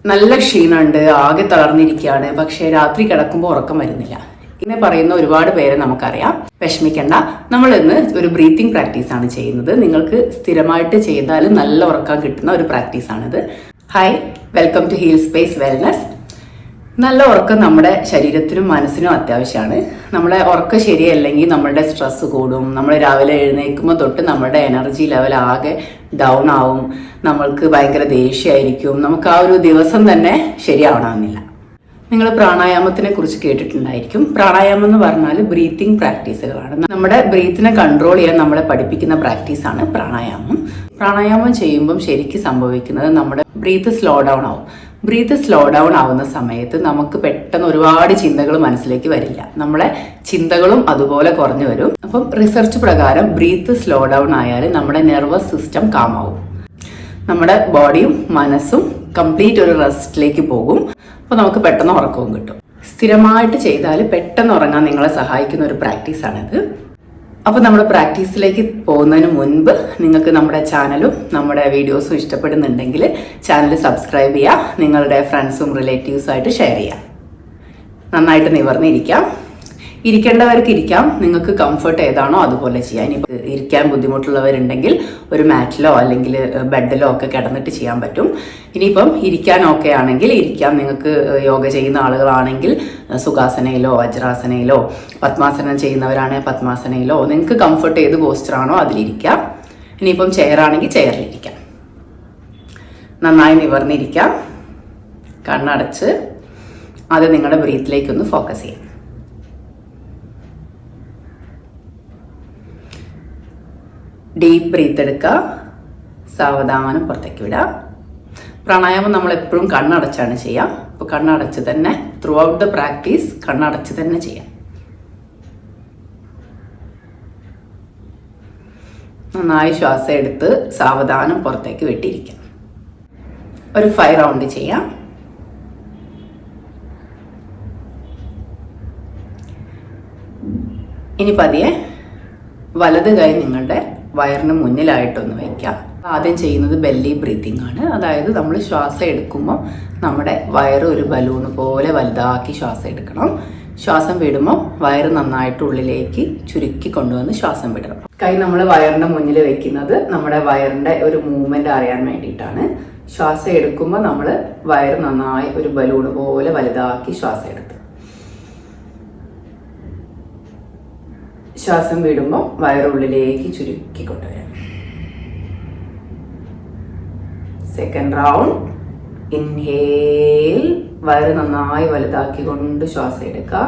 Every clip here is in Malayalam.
നല്ല ക്ഷീണമുണ്ട്, ആകെ തളർന്നിരിക്കുകയാണ്, പക്ഷേ രാത്രി കിടക്കുമ്പോൾ ഉറക്കം വരുന്നില്ല. ഇങ്ങനെ പറയുന്ന ഒരുപാട് പേരെ നമുക്കറിയാം. വിഷമിക്കേണ്ട. നമ്മൾ ഇന്ന് ഒരു ബ്രീത്തിങ് പ്രാക്ടീസ് ആണ് ചെയ്യുന്നത്. നിങ്ങൾക്ക് സ്ഥിരമായിട്ട് ചെയ്താൽ നല്ല ഉറക്കം കിട്ടുന്ന ഒരു പ്രാക്ടീസാണിത്. Hi, welcome to heal space wellness. നല്ല ഉറക്കം നമ്മുടെ ശരീരത്തിനും മനസ്സിനും അത്യാവശ്യമാണ്. നമ്മുടെ ഉറക്കം ശരിയല്ലെങ്കിൽ നമ്മളുടെ സ്ട്രെസ് കൂടും. നമ്മൾ രാവിലെ എഴുന്നേൽക്കുമ്പോൾ തൊട്ട് നമ്മുടെ എനർജി ലെവൽ ആകെ ഡൗൺ ആവും. നമ്മൾക്ക് ഭയങ്കര ദേഷ്യമായിരിക്കും. നമുക്ക് ആ ഒരു ദിവസം തന്നെ ശരിയാവണമെന്നില്ല. നിങ്ങൾ പ്രാണായാമത്തിനെ കുറിച്ച് കേട്ടിട്ടുണ്ടായിരിക്കും. പ്രാണായാമം എന്ന് പറഞ്ഞാൽ ബ്രീത്തിങ് പ്രാക്ടീസുകളാണ്. നമ്മുടെ ബ്രീത്തിനെ കൺട്രോൾ ചെയ്യാൻ നമ്മളെ പഠിപ്പിക്കുന്ന പ്രാക്ടീസാണ് പ്രാണായാമം. പ്രാണായാമം ചെയ്യുമ്പം ശരിക്കും സംഭവിക്കുന്നത് നമ്മുടെ ബ്രീത്ത് സ്ലോ ഡൗൺ ആവും. ബ്രീത്ത് സ്ലോ ഡൗൺ ആവുന്ന സമയത്ത് നമുക്ക് പെട്ടെന്ന് ഒരുപാട് ചിന്തകൾ മനസ്സിലേക്ക് വരില്ല. നമ്മളെ ചിന്തകളും അതുപോലെ കുറഞ്ഞു വരും. അപ്പം റിസർച്ച് പ്രകാരം ബ്രീത്ത് സ്ലോ ഡൗൺ ആയാൽ നമ്മുടെ നെർവസ് സിസ്റ്റം കാമാവും. നമ്മുടെ ബോഡിയും മനസ്സും കംപ്ലീറ്റ് ഒരു റെസ്റ്റിലേക്ക് പോകും. അപ്പോൾ നമുക്ക് പെട്ടെന്ന് ഉറക്കവും കിട്ടും. സ്ഥിരമായിട്ട് ചെയ്താൽ പെട്ടെന്ന് ഉറങ്ങാൻ നിങ്ങളെ സഹായിക്കുന്ന ഒരു പ്രാക്ടീസാണിത്. അപ്പോൾ നമ്മുടെ പ്രാക്ടീസിലേക്ക് പോകുന്നതിന് മുൻപ് നിങ്ങൾക്ക് നമ്മുടെ ചാനലും നമ്മുടെ വീഡിയോസും ഇഷ്ടപ്പെടുന്നുണ്ടെങ്കിൽ ചാനൽ സബ്സ്ക്രൈബ് ചെയ്യുക. നിങ്ങളുടെ ഫ്രണ്ട്സും റിലേറ്റീവ്സുമായിട്ട് ഷെയർ ചെയ്യുക. നന്നായിട്ട് നിവർന്നിരിക്കാം. ഇരിക്കേണ്ടവർക്ക് ഇരിക്കാം. നിങ്ങൾക്ക് കംഫർട്ട് ഏതാണോ അതുപോലെ ചെയ്യാം. ഇനിയിപ്പോൾ ഇരിക്കാൻ ബുദ്ധിമുട്ടുള്ളവരുണ്ടെങ്കിൽ ഒരു മാറ്റിലോ അല്ലെങ്കിൽ ബെഡിലോ ഒക്കെ കിടന്നിട്ട് ചെയ്യാൻ പറ്റും. ഇനിയിപ്പം ഇരിക്കാൻ ഓക്കെ ആണെങ്കിൽ ഇരിക്കാം. നിങ്ങൾക്ക് യോഗ ചെയ്യുന്ന ആളുകളാണെങ്കിൽ സുഖാസനയിലോ വജ്രാസനയിലോ, പത്മാസനം ചെയ്യുന്നവരാണെങ്കിൽ പത്മാസനയിലോ, നിങ്ങൾക്ക് കംഫർട്ട് ഏത് പോസ്റ്ററാണോ അതിലിരിക്കാം. ഇനിയിപ്പം ചെയറാണെങ്കിൽ ചെയറിലിരിക്കാം. നന്നായി നിവർന്നിരിക്കാം. കണ്ണടച്ച് അത് നിങ്ങളുടെ ബ്രീത്തിലേക്കൊന്ന് ഫോക്കസ് ചെയ്യാം. ഡീപ്പ് ബ്രീത്ത് എടുക്കുക, സാവധാനം പുറത്തേക്ക് വിടുക. പ്രാണായാമം നമ്മൾ എപ്പോഴും കണ്ണടച്ചാണ് ചെയ്യുക. അപ്പോൾ കണ്ണടച്ച് തന്നെ ത്രൂ ഔട്ട് ദ പ്രാക്ടീസ് കണ്ണടച്ച് തന്നെ ചെയ്യാം. നന്നായി ശ്വാസം എടുത്ത് സാവധാനം പുറത്തേക്ക് വിട്ടിരിക്കാം. ഒരു 5 റൗണ്ട് ചെയ്യാം. ഇനി പതിയെ വലത് കൈ നിങ്ങളുടെ വയറിന് മുന്നിലായിട്ടൊന്ന് വയ്ക്കാം. ആദ്യം ചെയ്യുന്നത് ബെല്ലി ബ്രീത്തിങ് ആണ്. അതായത് നമ്മൾ ശ്വാസം എടുക്കുമ്പോൾ നമ്മുടെ വയറ് ഒരു ബലൂണ് പോലെ വലുതാക്കി ശ്വാസം എടുക്കണം. ശ്വാസം വിടുമ്പോൾ വയറ് നന്നായിട്ട് ഉള്ളിലേക്ക് ചുരുക്കി കൊണ്ടുവന്ന് ശ്വാസം വിടണം. കൈ നമ്മൾ വയറിൻ്റെ മുന്നിൽ വെക്കുന്നത് നമ്മുടെ വയറിൻ്റെ ഒരു മൂവ്മെൻറ്റ് അറിയാൻ വേണ്ടിയിട്ടാണ്. ശ്വാസം എടുക്കുമ്പോൾ നമ്മൾ വയറ് നന്നായി ഒരു ബലൂണ് പോലെ വലുതാക്കി ശ്വാസം എടുത്ത് ശ്വാസം വിടുമ്പോൾ വയറുള്ളിലേക്ക് ചുരുക്കി കൊണ്ടുവരാം. Second round. ഇൻഹേൽ, വയറ് നന്നായി വലുതാക്കിക്കൊണ്ട് ശ്വാസം എടുക്കുക.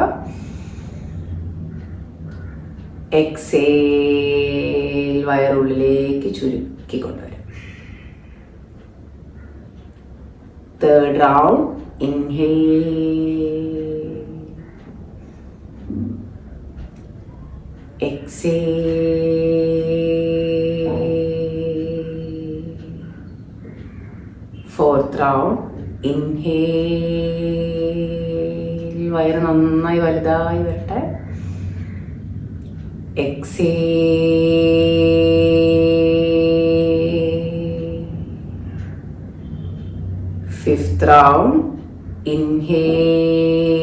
എക്സേൽ, വയറുള്ളിലേക്ക് ചുരുക്കി കൊണ്ടുവരാം. Third round. Inhale, exhale. Fourth round. Inhale, വയറ് നന്നായി വലുതായി വരട്ടെ. Exhale. Fifth round. Inhale.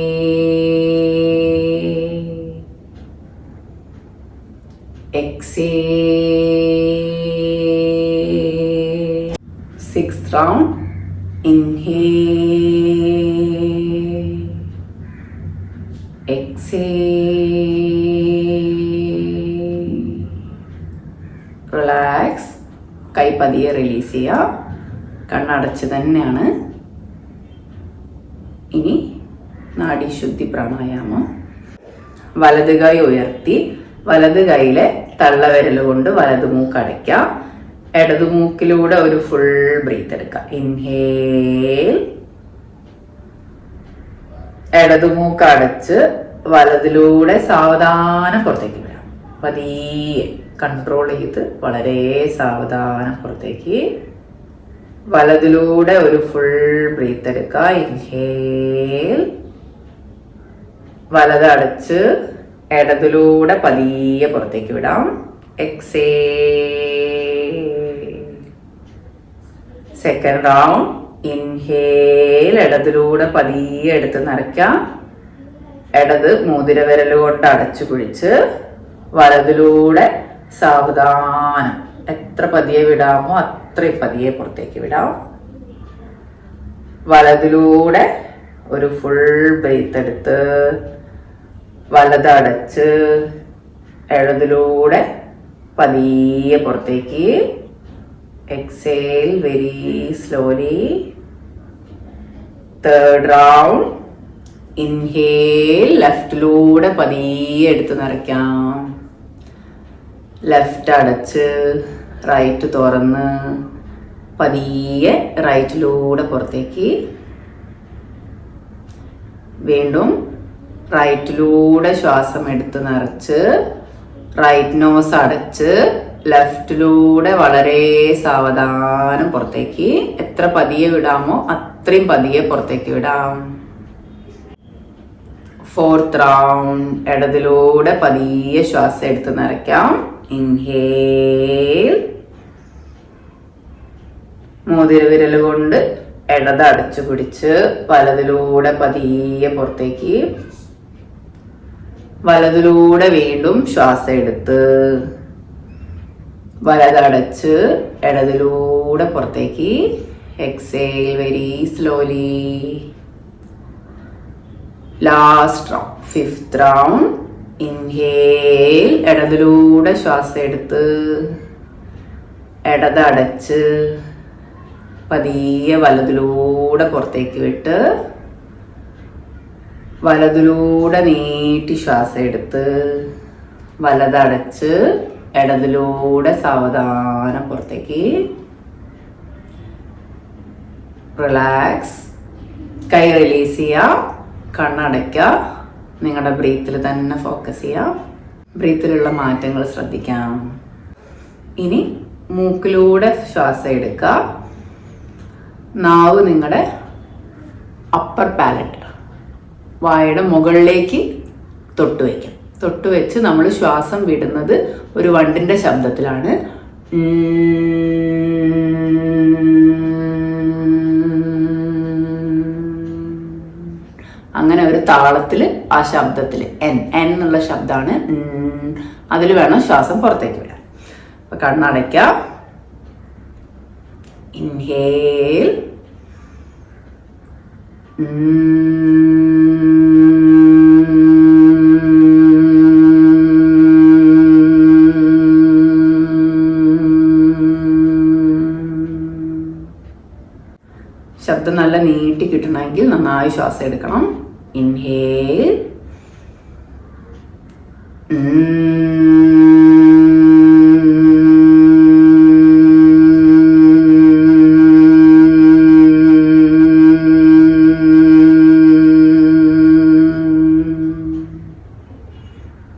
Exhale. Sixth round. Inhale. Exhale. Relax. കൈ പതിയെ റിലീസ് ചെയ്യുക. കണ്ണടച്ച് തന്നെയാണ്. ഇനി നാഡീശുദ്ധി പ്രാണായാമം. വലത് കൈ ഉയർത്തി വലത് കൈയിലെ തള്ളവിരൽ കൊണ്ട് വലത് മൂക്ക് അടയ്ക്കുക. ഇടതു മൂക്കിലൂടെ ഒരു ഫുൾ ബ്രീത്ത് എടുക്കുക. ഇൻഹേൽ, ഇടതു മൂക്ക് അടച്ച് വലതിലൂടെ സാവധാനം പുറത്തേക്ക് വിടാം. പതിയെ കൺട്രോൾ ചെയ്ത് വളരെ സാവധാനം പുറത്തേക്ക്. വലതിലൂടെ ഒരു ഫുൾ ബ്രീത്ത് എടുക്കുക. ഇൻഹേൽ, വലത് അടച്ച് ഇടതിലൂടെ പതിയെ പുറത്തേക്ക് വിടാം. എക്സേൽ. Second round. ഇൻഹേൽ, ഇടതിലൂടെ പതിയെ എടുത്ത് നിറയ്ക്കാം. ഇടത് മോതിരവിരൽ കൊണ്ട് അടച്ചു പിടിച്ച് വലതിലൂടെ സാവധാനം എത്ര പതിയെ വിടാമോ അത്രയും പതിയെ പുറത്തേക്ക് വിടാം. വലതിലൂടെ ഒരു ഫുൾ ബ്രീത്ത് എടുത്ത് വലതടച്ച് ഇടതിലൂടെ പതിയെ പുറത്തേക്ക്. Exhale very slowly. Third round. Inhale, ലെഫ്റ്റിലൂടെ പതിയെ എടുത്ത് നിറയ്ക്കാം. ലെഫ്റ്റ് അടച്ച് റൈറ്റ് തുറന്ന് പതിയെ റൈറ്റിലൂടെ പുറത്തേക്ക്. വീണ്ടും റൈറ്റിലൂടെ ശ്വാസം എടുത്ത് നിറച്ച് റൈറ്റ് നോസ് അടച്ച് ലെഫ്റ്റിലൂടെ വളരെ സാവധാനം പുറത്തേക്ക്. എത്ര പതിയെ വിടാമോ അത്രയും പതിയെ പുറത്തേക്ക് വിടാം. Fourth round. ഇടതിലൂടെ പതിയെ ശ്വാസം എടുത്ത് നിറയ്ക്കാം. ഇൻഹേൽ, മോതിരവിരൽ കൊണ്ട് ഇടത് അടച്ചു പിടിച്ച് വലതിലൂടെ പതിയെ പുറത്തേക്ക്. വലതിലൂടെ വീണ്ടും ശ്വാസം എടുത്ത് വലതടച്ച് ഇടതിലൂടെ പുറത്തേക്ക്. Exhale very slowly. Last round, fifth round. Inhale, ഇടതിലൂടെ ശ്വാസം എടുത്ത് ഇടതടച്ച് പതിയെ വലതിലൂടെ പുറത്തേക്ക് വിട്ട് വലതിലൂടെ നീട്ടി ശ്വാസം എടുത്ത് വലതടച്ച് ഇടതിലൂടെ സാവധാനം പുറത്തേക്ക്. റിലാക്സ്. കൈ റിലീസ് ചെയ്യുക. കണ്ണടയ്ക്കുക. നിങ്ങളുടെ ബ്രീത്തിൽ തന്നെ ഫോക്കസ് ചെയ്യാം. ബ്രീത്തിലുള്ള മാറ്റങ്ങൾ ശ്രദ്ധിക്കാം. ഇനി മൂക്കിലൂടെ ശ്വാസം എടുക്കുക. നാവ് നിങ്ങളുടെ അപ്പർ പാലറ്റ് വായയുടെ മുകളിലേക്ക് തൊട്ടുവയ്ക്കാം. തൊട്ടുവെച്ച് നമ്മൾ ശ്വാസം വിടുന്നത് ഒരു വണ്ടിൻ്റെ ശബ്ദത്തിലാണ്. അങ്ങനെ ഒരു താളത്തിൽ ആ ശബ്ദത്തിൽ എൻ എന്നുള്ള ശബ്ദമാണ്. അതിൽ വേണം ശ്വാസം പുറത്തേക്ക് വിടാൻ. അപ്പൊ കണ്ണടയ്ക്കാം. ഇൻഹേൽ, ശബ്ദം നല്ല നീട്ടി കിട്ടണമെങ്കിൽ നന്നായി ശ്വാസം എടുക്കണം. Inhale,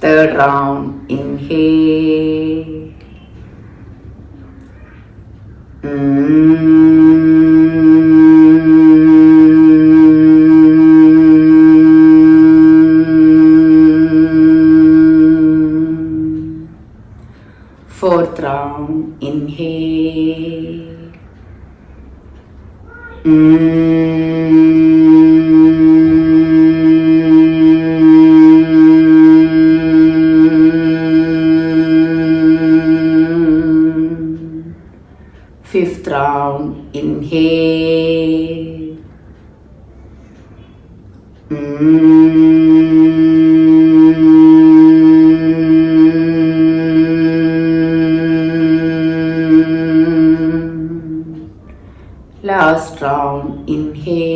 third round. Inhale, fourth round. Inhale. Fifth round. Inhale. Last round. Inhale.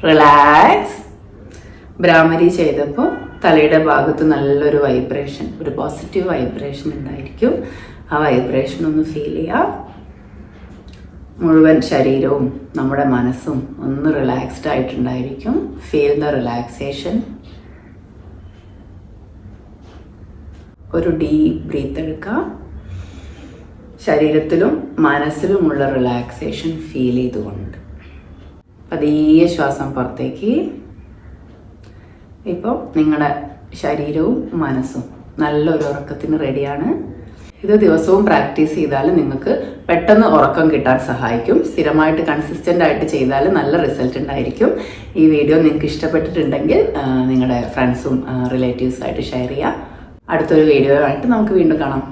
Relax. ഭ്രാമരി ചെയ്തപ്പോൾ തലയുടെ ഭാഗത്ത് നല്ലൊരു വൈബ്രേഷൻ, ഒരു പോസിറ്റീവ് വൈബ്രേഷൻ ഉണ്ടായിരിക്കും. ആ വൈബ്രേഷൻ ഒന്ന് ഫീൽ ചെയ്യാം. മുഴുവൻ ശരീരവും നമ്മുടെ മനസ്സും ഒന്ന് റിലാക്സ്ഡ് ആയിട്ടുണ്ടായിരിക്കും. Feel the relaxation. ഒരു ഡീപ്പ് ബ്രീത്ത് എടുക്കുക. ശരീരത്തിലും മനസ്സിലുമുള്ള റിലാക്സേഷൻ ഫീൽ ചെയ്തുകൊണ്ട് പതിയെ ശ്വാസം പുറത്തേക്ക്. ഇപ്പോൾ നിങ്ങളുടെ ശരീരവും മനസ്സും നല്ലൊരു ഉറക്കത്തിന് റെഡിയാണ്. ഇത് ദിവസവും പ്രാക്ടീസ് ചെയ്താൽ നിങ്ങൾക്ക് പെട്ടെന്ന് ഉറക്കം കിട്ടാൻ സഹായിക്കും. സ്ഥിരമായിട്ട് കൺസിസ്റ്റൻ്റ് ആയിട്ട് ചെയ്താൽ നല്ല റിസൾട്ട് ഉണ്ടായിരിക്കും. ഈ വീഡിയോ നിങ്ങൾക്ക് ഇഷ്ടപ്പെട്ടിട്ടുണ്ടെങ്കിൽ നിങ്ങളുടെ ഫ്രണ്ട്സും റിലേറ്റീവ്സുമായിട്ട് ഷെയർ ചെയ്യുക. അടുത്തൊരു വീഡിയോ ആയിട്ട് നമുക്ക് വീണ്ടും കാണാം.